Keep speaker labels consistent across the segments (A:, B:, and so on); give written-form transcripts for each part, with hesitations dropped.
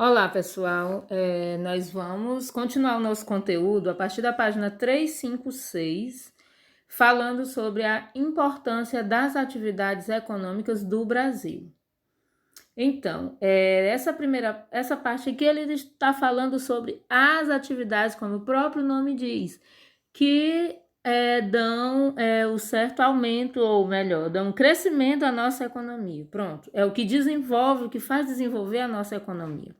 A: Olá, pessoal. Nós vamos continuar o nosso conteúdo a partir da página 356, falando sobre a importância das atividades econômicas do Brasil. Então, essa parte aqui ele está falando sobre as atividades, como o próprio nome diz, que dão o certo aumento, ou melhor, dão um crescimento à nossa economia. Pronto, é o que desenvolve, o que faz desenvolver a nossa economia.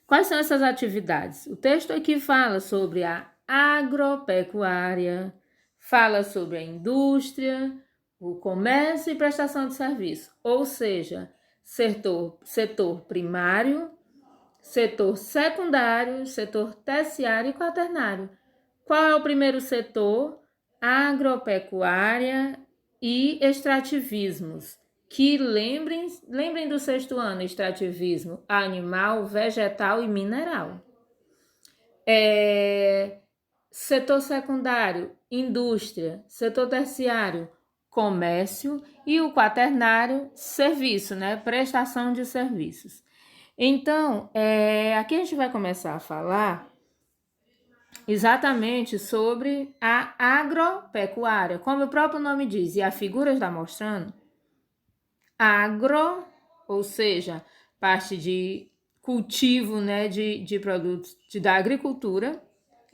A: Quais são essas atividades? O texto aqui fala sobre a agropecuária, fala sobre a indústria, o comércio e prestação de serviço, ou seja, setor primário, setor secundário, setor terciário e quaternário. Qual é o primeiro setor? Agropecuária e extrativismos. Que lembrem do sexto ano, extrativismo animal, vegetal e mineral. Setor secundário, indústria. Setor terciário, comércio. E o quaternário, serviço, né? Prestação de serviços. Então, aqui a gente vai começar a falar exatamente sobre a agropecuária. Como o próprio nome diz, e a figura está mostrando, agro, ou seja, parte de cultivo, né, de produtos da agricultura,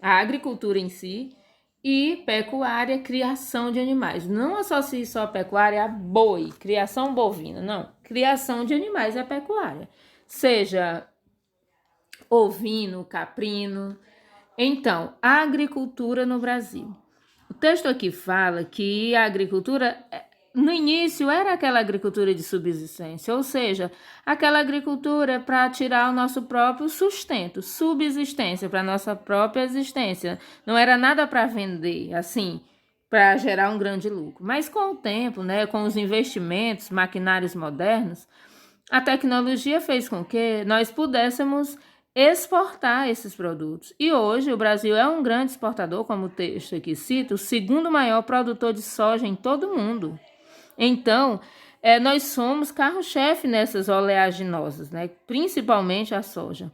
A: a agricultura em si, e pecuária, criação de animais. Não associe só a pecuária a boi, criação bovina, não. Criação de animais é pecuária, seja ovino, caprino. Então, a agricultura no Brasil. O texto aqui fala que a agricultura, no início, era aquela agricultura de subsistência, ou seja, aquela agricultura para tirar o nosso próprio sustento, subsistência, para a nossa própria existência. Não era nada para vender, assim, para gerar um grande lucro. Mas com o tempo, né, com os investimentos, maquinários modernos, a tecnologia fez com que nós pudéssemos exportar esses produtos. E hoje o Brasil é um grande exportador, como o texto aqui cita, o segundo maior produtor de soja em todo o mundo. Então, nós somos carro-chefe nessas oleaginosas, né? Principalmente a soja.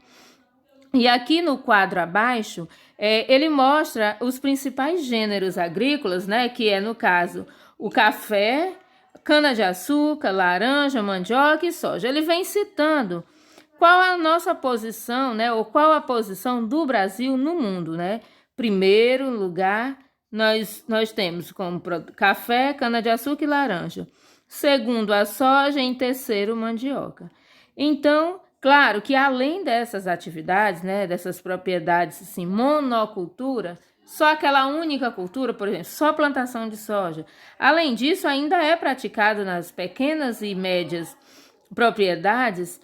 A: E aqui no quadro abaixo, ele mostra os principais gêneros agrícolas, né? Que é, no caso, o café, cana-de-açúcar, laranja, mandioca e soja. Ele vem citando qual é a nossa posição, né? Ou qual a posição do Brasil no mundo, né? Primeiro lugar, nós temos como café, cana-de-açúcar e laranja. Segundo, a soja. Em terceiro, mandioca. Então, claro que além dessas atividades, né? Dessas propriedades, assim, monocultura, só aquela única cultura, por exemplo, só plantação de soja. Além disso, ainda é praticado nas pequenas e médias propriedades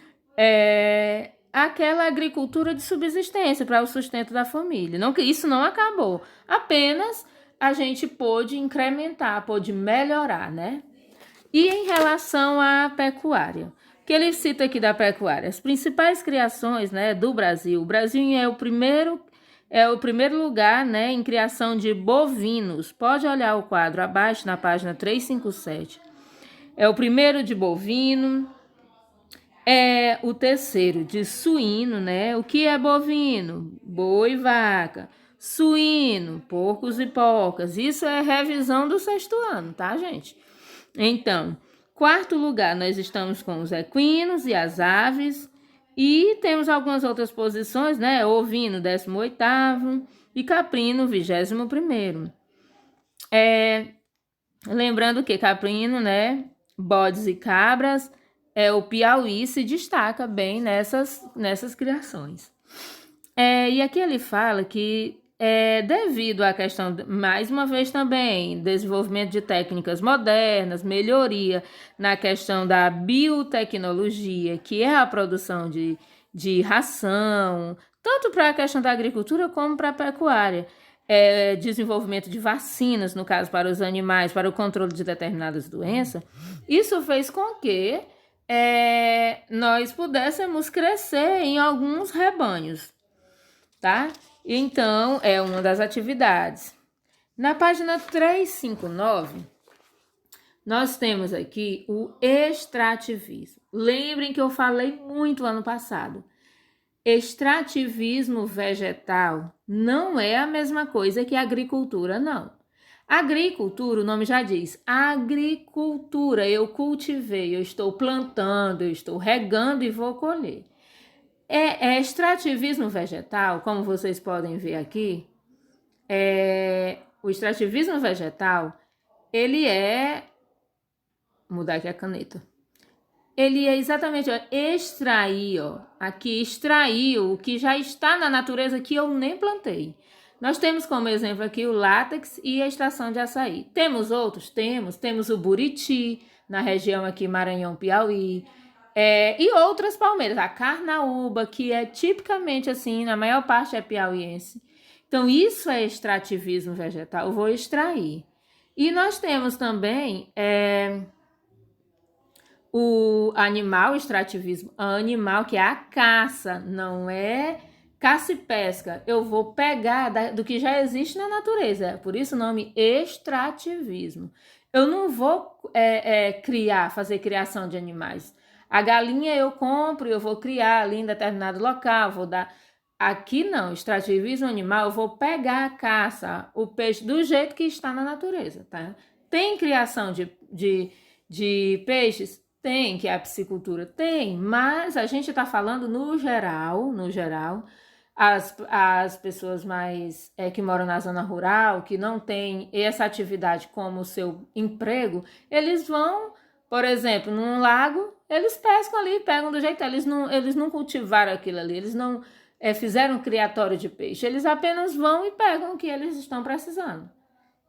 A: aquela agricultura de subsistência para o sustento da família. Não, que isso não acabou, apenas a gente pôde incrementar, pôde melhorar, né? E em relação à pecuária, que ele cita aqui da pecuária, as principais criações, né, do Brasil. O Brasil é o primeiro lugar, né, em criação de bovinos. Pode olhar o quadro abaixo na página 357. É o primeiro de bovino. É o terceiro de suíno, né? O que é bovino? Boi e vaca. Suíno, porcos e porcas. Isso é revisão do sexto ano, tá, gente? Então, quarto lugar, nós estamos com os equinos e as aves. E temos algumas outras posições, né? Ovino, 18º, e caprino, 21º. Lembrando que caprino, né? Bodes e cabras, o Piauí se destaca bem nessas criações. E aqui ele fala que, devido à questão, mais uma vez também, desenvolvimento de técnicas modernas, melhoria na questão da biotecnologia, que é a produção de ração, tanto para a questão da agricultura como para a pecuária, desenvolvimento de vacinas, no caso, para os animais, para o controle de determinadas doenças, isso fez com que nós pudéssemos crescer em alguns rebanhos, tá? Então, é uma das atividades. Na página 359, nós temos aqui o extrativismo. Lembrem que eu falei muito ano passado. Extrativismo vegetal não é a mesma coisa que agricultura, não. Agricultura, o nome já diz, agricultura, eu cultivei, eu estou plantando, eu estou regando e vou colher. Extrativismo vegetal, como vocês podem ver aqui, o extrativismo vegetal, ele mudar aqui a caneta. Ele é exatamente, extrair, aqui extraiu o que já está na natureza que eu nem plantei. Nós temos como exemplo aqui o látex e a extração de açaí. Temos outros? Temos o buriti, na região aqui Maranhão, Piauí, e outras palmeiras, a carnaúba, que é tipicamente assim, na maior parte é piauiense. Então, isso é extrativismo vegetal, eu vou extrair. E nós temos também o animal extrativismo, animal que é a caça, não é caça e pesca. Eu vou pegar do que já existe na natureza, por isso o nome extrativismo. Eu não vou fazer criação de animais. A galinha eu compro, eu vou criar ali em determinado local, vou dar... Aqui não, extrativismo animal, eu vou pegar a caça, o peixe do jeito que está na natureza, tá? Tem criação de peixes? Tem, que é a piscicultura? Tem, mas a gente está falando no geral, as pessoas mais que moram na zona rural, que não têm essa atividade como seu emprego, eles vão, por exemplo, num lago, eles pescam ali, pegam do jeito, eles não cultivaram aquilo ali, eles não fizeram um criatório de peixe, eles apenas vão e pegam o que eles estão precisando.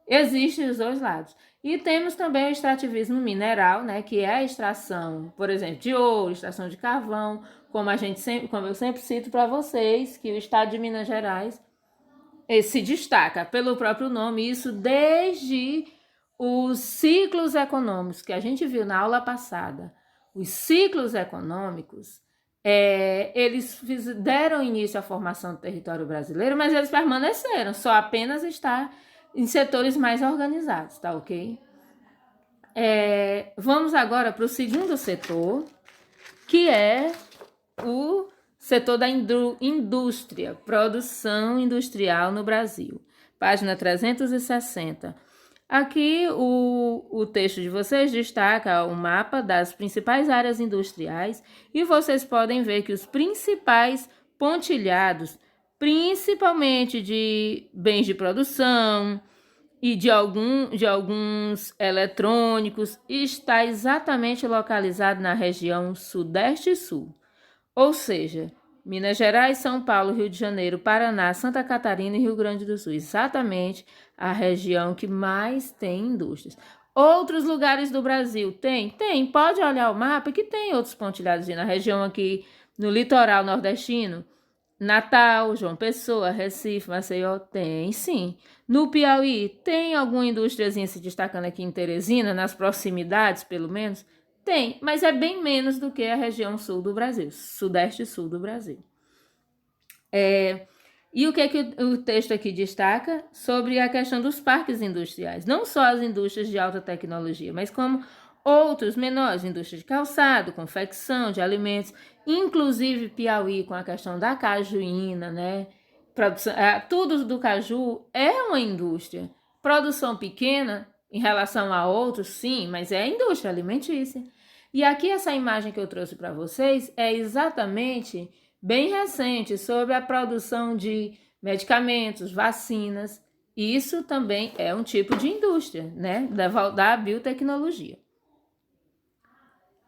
A: Existem os dois lados. E temos também o extrativismo mineral, né, que é a extração, por exemplo, de ouro, extração de carvão, como eu sempre cito para vocês, que o estado de Minas Gerais se destaca pelo próprio nome, isso desde os ciclos econômicos que a gente viu na aula passada. Os ciclos econômicos, eles deram início à formação do território brasileiro, mas eles permaneceram, só apenas está em setores mais organizados, tá ok? Vamos agora para o segundo setor, que é o setor da indústria, produção industrial no Brasil. Página 360. Aqui o texto de vocês destaca o mapa das principais áreas industriais e vocês podem ver que os principais pontilhados, principalmente de bens de produção e de alguns eletrônicos, está exatamente localizado na região Sudeste e Sul. Ou seja, Minas Gerais, São Paulo, Rio de Janeiro, Paraná, Santa Catarina e Rio Grande do Sul. Exatamente a região que mais tem indústrias. Outros lugares do Brasil tem? Tem. Pode olhar o mapa que tem outros pontilhados na região aqui no litoral nordestino. Natal, João Pessoa, Recife, Maceió, tem sim. No Piauí, tem alguma indústriazinha se destacando aqui em Teresina, nas proximidades pelo menos? Tem, mas é bem menos do que a região sul do Brasil, sudeste e sul do Brasil. E o que o texto aqui destaca? Sobre a questão dos parques industriais. Não só as indústrias de alta tecnologia, mas como outros menores, indústria de calçado, confecção de alimentos, inclusive Piauí com a questão da cajuína, né? Produção, tudo do caju é uma indústria. Produção pequena em relação a outros, sim, mas é a indústria alimentícia. E aqui essa imagem que eu trouxe para vocês é exatamente bem recente sobre a produção de medicamentos, vacinas. Isso também é um tipo de indústria, né? Da biotecnologia.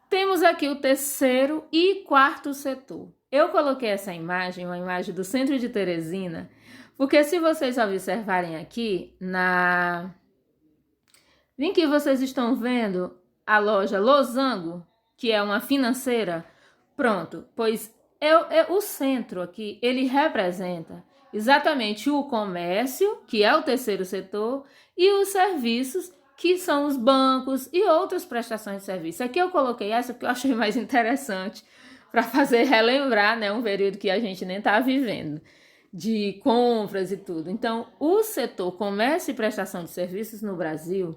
A: Temos aqui o terceiro e quarto setor. Eu coloquei essa imagem, uma imagem do centro de Teresina, porque se vocês observarem aqui, Vem que vocês estão vendo a loja Losango, que é uma financeira. Pronto, pois o centro aqui, ele representa exatamente o comércio, que é o terceiro setor, e os serviços, que são os bancos e outras prestações de serviço. Aqui eu coloquei essa porque eu achei mais interessante para fazer relembrar, né, um período que a gente nem está vivendo, de compras e tudo. Então, o setor comércio e prestação de serviços no Brasil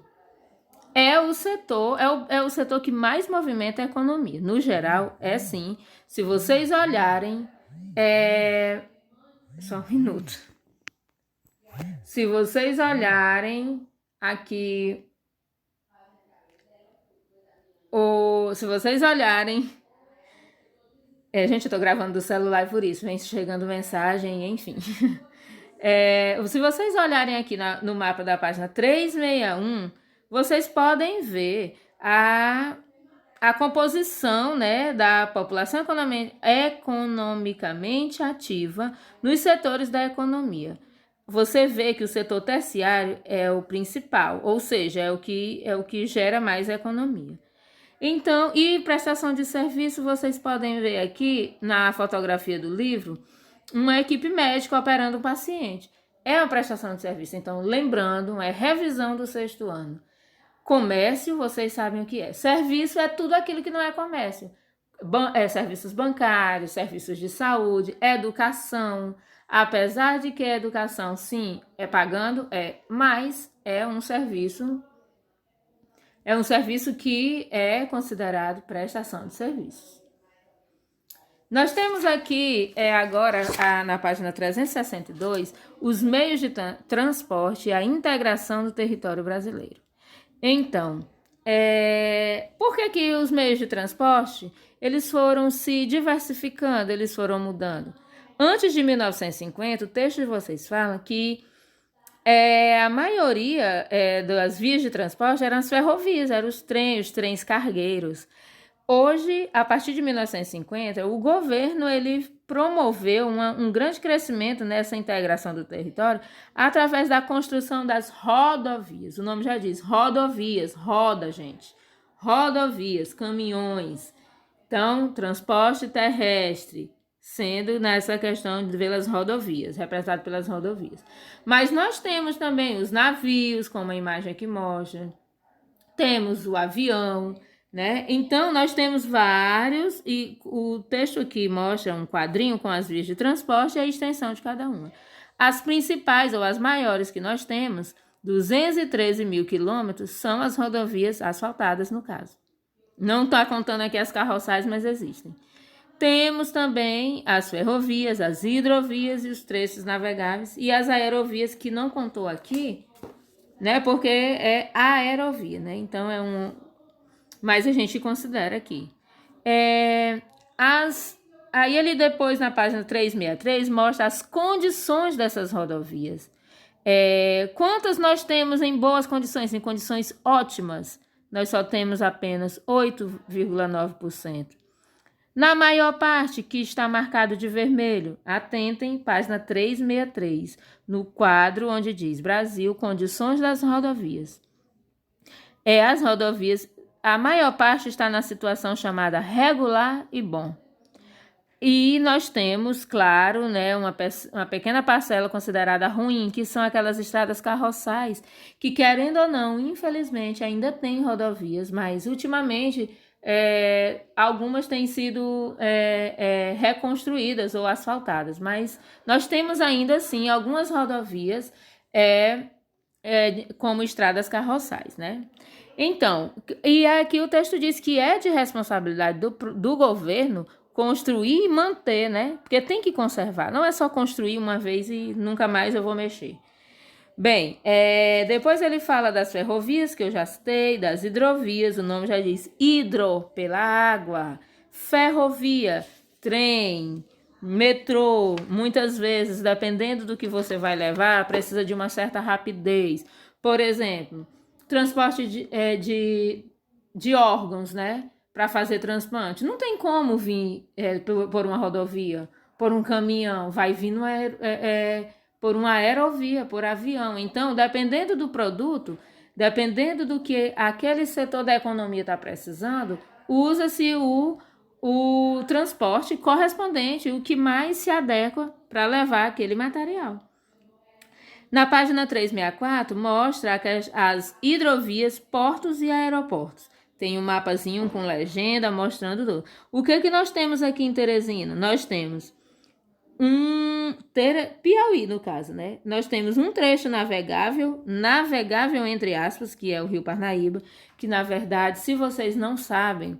A: é o setor, é o setor que mais movimenta a economia. No geral, é sim. Se vocês olharem, só um minuto. Se vocês olharem aqui, se vocês olharem, gente, eu tô gravando do celular por isso, vem chegando mensagem, enfim. Se vocês olharem aqui no mapa da página 361, vocês podem ver a composição, né, da população economicamente ativa nos setores da economia. Você vê que o setor terciário é o principal, ou seja, é o que gera mais economia. Então, e prestação de serviço, vocês podem ver aqui na fotografia do livro, uma equipe médica operando um paciente. É uma prestação de serviço. Então, lembrando, é revisão do 6º ano. Comércio, vocês sabem o que é. Serviço é tudo aquilo que não é comércio. Serviços bancários, serviços de saúde, educação. Apesar de que a educação, sim, é pagando, mas é um serviço que é considerado prestação de serviços. Nós temos aqui, agora, na página 362, os meios de transporte e a integração do território brasileiro. Então, por que os meios de transporte, eles foram se diversificando, eles foram mudando? Antes de 1950, o texto de vocês fala que a maioria das vias de transporte eram as ferrovias, eram os trens cargueiros. Hoje, a partir de 1950, o governo ele promoveu um grande crescimento nessa integração do território através da construção das rodovias. O nome já diz, rodovias, roda, gente. Rodovias, caminhões. Então, transporte terrestre, sendo nessa questão de pelas rodovias, representado pelas rodovias. Mas nós temos também os navios, como a imagem aqui mostra. Temos o avião, né? Então, nós temos vários, e o texto aqui mostra um quadrinho com as vias de transporte e a extensão de cada uma. As principais, ou as maiores que nós temos, 213 mil quilômetros, são as rodovias asfaltadas, no caso. Não está contando aqui as carroçais, mas existem. Temos também as ferrovias, as hidrovias e os trechos navegáveis, e as aerovias, que não contou aqui, né? Porque é aerovia, né? Então, mas a gente considera aqui. Aí ele depois, na página 363, mostra as condições dessas rodovias. Quantas nós temos em boas condições, em condições ótimas? Nós só temos apenas 8,9%. Na maior parte, que está marcado de vermelho, atentem, página 363, no quadro onde diz Brasil, condições das rodovias. As rodovias, a maior parte está na situação chamada regular e bom. E nós temos, claro, né, uma pequena parcela considerada ruim, que são aquelas estradas carroçais, que querendo ou não, infelizmente, ainda tem rodovias, mas ultimamente algumas têm sido reconstruídas ou asfaltadas, mas nós temos ainda assim algumas rodovias como estradas carroçais, né? Então, e aqui o texto diz que é de responsabilidade do governo construir e manter, né? Porque tem que conservar, não é só construir uma vez e nunca mais eu vou mexer. Bem, depois ele fala das ferrovias, que eu já citei, das hidrovias, o nome já diz hidro, pela água, ferrovia, trem, metrô, muitas vezes, dependendo do que você vai levar, precisa de uma certa rapidez. Por exemplo, transporte de órgãos, né, para fazer transplante. Não tem como vir por uma rodovia, por um caminhão, vai vir por uma aerovia, por avião. Então, dependendo do produto, dependendo do que aquele setor da economia está precisando, usa-se o transporte correspondente, o que mais se adequa para levar aquele material. Na página 364, mostra as hidrovias, portos e aeroportos. Tem um mapazinho com legenda mostrando tudo. O que nós temos aqui em Teresina? Nós temos Piauí, no caso, né? Nós temos um trecho navegável entre aspas, que é o Rio Parnaíba, que na verdade, se vocês não sabem,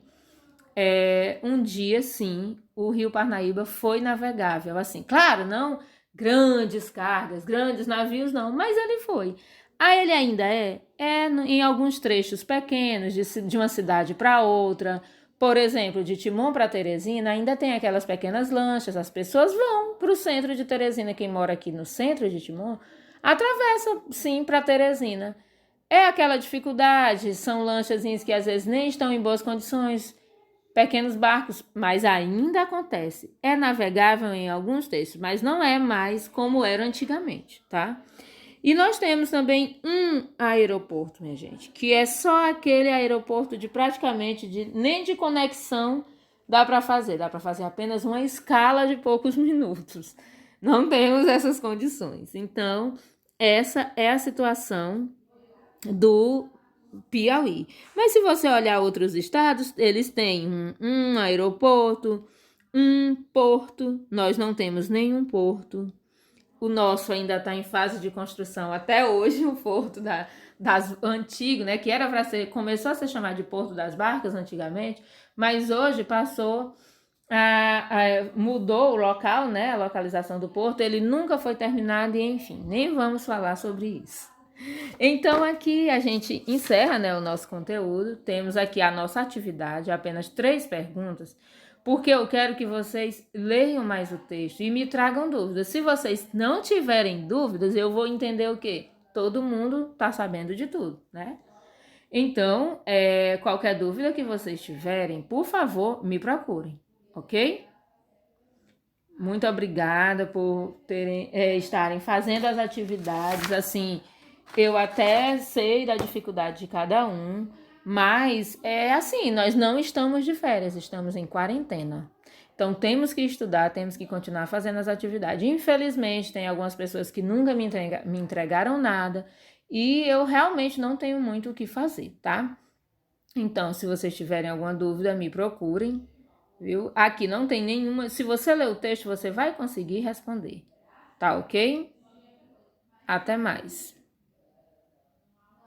A: um dia sim, o Rio Parnaíba foi navegável, assim, claro, não grandes cargas, grandes navios, não, mas ele foi. Ele ainda em alguns trechos pequenos, de uma cidade para outra. Por exemplo, de Timon para Teresina, ainda tem aquelas pequenas lanchas, as pessoas vão para o centro de Teresina, quem mora aqui no centro de Timon, atravessa sim para Teresina. É aquela dificuldade, são lanchazinhas que às vezes nem estão em boas condições, pequenos barcos, mas ainda acontece. É navegável em alguns trechos, mas não é mais como era antigamente, tá? E nós temos também um aeroporto, minha gente, que é só aquele aeroporto de praticamente nem de conexão dá para fazer apenas uma escala de poucos minutos. Não temos essas condições. Então, essa é a situação do Piauí. Mas se você olhar outros estados, eles têm um aeroporto, um porto. Nós não temos nenhum porto. O nosso ainda está em fase de construção até hoje, o Porto das Antigo, né? Que era para começou a ser chamado de Porto das Barcas antigamente, mas hoje passou mudou o local, né? A localização do porto, ele nunca foi terminado e enfim, nem vamos falar sobre isso. Então aqui a gente encerra, né, o nosso conteúdo. Temos aqui a nossa atividade, apenas 3 perguntas, porque eu quero que vocês leiam mais o texto e me tragam dúvidas. Se vocês não tiverem dúvidas, eu vou entender o quê? Todo mundo tá sabendo de tudo, né? Então, qualquer dúvida que vocês tiverem, por favor, me procurem, ok? Muito obrigada por estarem fazendo as atividades. Assim, eu até sei da dificuldade de cada um, mas assim, nós não estamos de férias, estamos em quarentena. Então, temos que estudar, temos que continuar fazendo as atividades. Infelizmente, tem algumas pessoas que nunca me entregaram nada e eu realmente não tenho muito o que fazer, tá? Então, se vocês tiverem alguma dúvida, me procurem, viu? Aqui não tem nenhuma. Se você ler o texto, você vai conseguir responder, tá ok? Até mais.